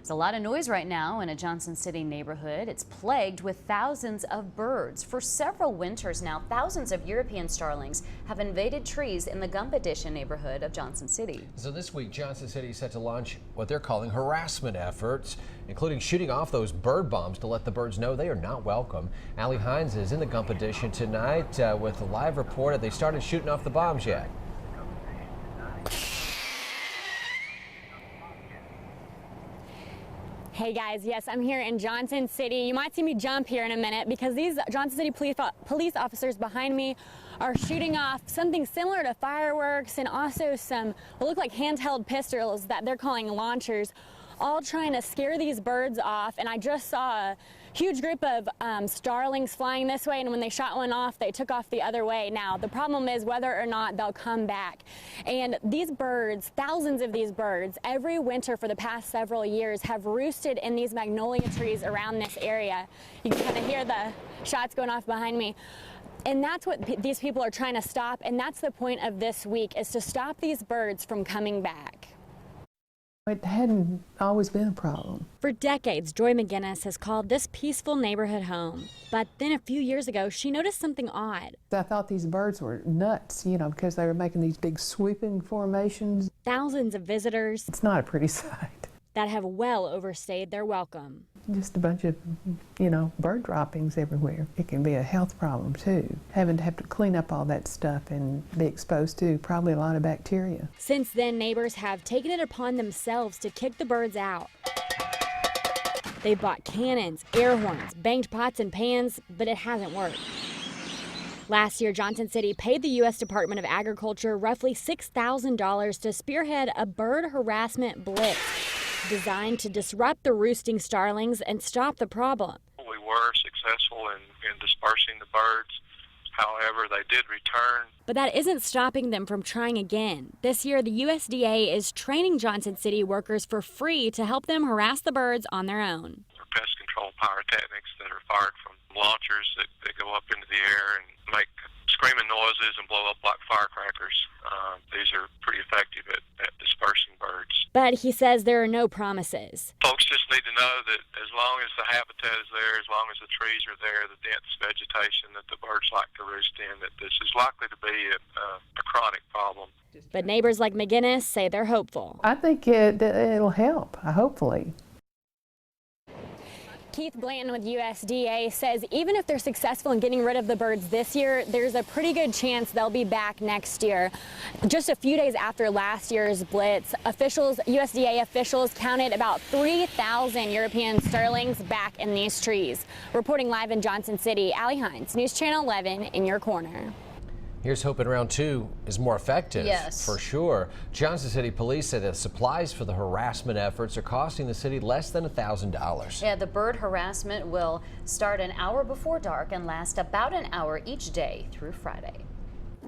There's a lot of noise right now in a Johnson City neighborhood. It's plagued with thousands of birds. For several winters now, thousands of European starlings have invaded trees in the Gump Edition neighborhood of Johnson City. So this week, Johnson City is set to launch what they're calling harassment efforts, including shooting off those bird bombs to let the birds know they are not welcome. Allie Hines is in the Gump Edition tonight with a live report. Have they started shooting off the bombs yet? Hey guys, yes, I'm here in Johnson City. You might see me jump here in a minute because these Johnson City police officers behind me are shooting off something similar to fireworks and also some what look like handheld pistols that they're calling launchers, all trying to scare these birds off. And I just saw a huge group of starlings flying this way, and when they shot one off, they took off the other way. Now, the problem is whether or not they'll come back. And these birds, thousands of these birds, every winter for the past several years have roosted in these magnolia trees around this area. You can kind of hear the shots going off behind me. And that's what these people are trying to stop, and that's the point of this week, is to stop these birds from coming back. It hadn't always been a problem. For decades, Joy McGinnis has called this peaceful neighborhood home. But then a few years ago, she noticed something odd. I thought these birds were nuts, because they were making these big sweeping formations. Thousands of visitors. It's not a pretty sight. That have well overstayed their welcome. Just a bunch of, bird droppings everywhere. It can be a health problem too. Having to have to clean up all that stuff and be exposed to probably a lot of bacteria. Since then, neighbors have taken it upon themselves to kick the birds out. They bought cannons, air horns, banged pots and pans, but it hasn't worked. Last year, Johnson City paid the U.S. Department of Agriculture roughly $6,000 to spearhead a bird harassment blitz designed to disrupt the roosting starlings and stop the problem. We were successful in dispersing the birds. However, they did return. But that isn't stopping them from trying again. This year, the USDA is training Johnson City workers for free to help them harass the birds on their own. They're pest control pyrotechnics that are fired from launchers that go up into the air and make screaming noises and blow up like firecrackers. These are pretty effective at dispersing birds. But he says there are no promises. Folks just need to know that as long as the habitat is there, as long as the trees are there, the dense vegetation that the birds like to roost in, that this is likely to be a chronic problem. But neighbors like McGinnis say they're hopeful. I think it'll help, hopefully. Keith Blanton with USDA says even if they're successful in getting rid of the birds this year, there's a pretty good chance they'll be back next year. Just a few days after last year's blitz, USDA officials counted about 3,000 European starlings back in these trees. Reporting live in Johnson City, Allie Hines, News Channel 11 in your corner. Here's hoping round two is more effective. Yes. For sure. Johnson City police say the supplies for the harassment efforts are costing the city less than $1,000. Yeah, the bird harassment will start an hour before dark and last about an hour each day through Friday.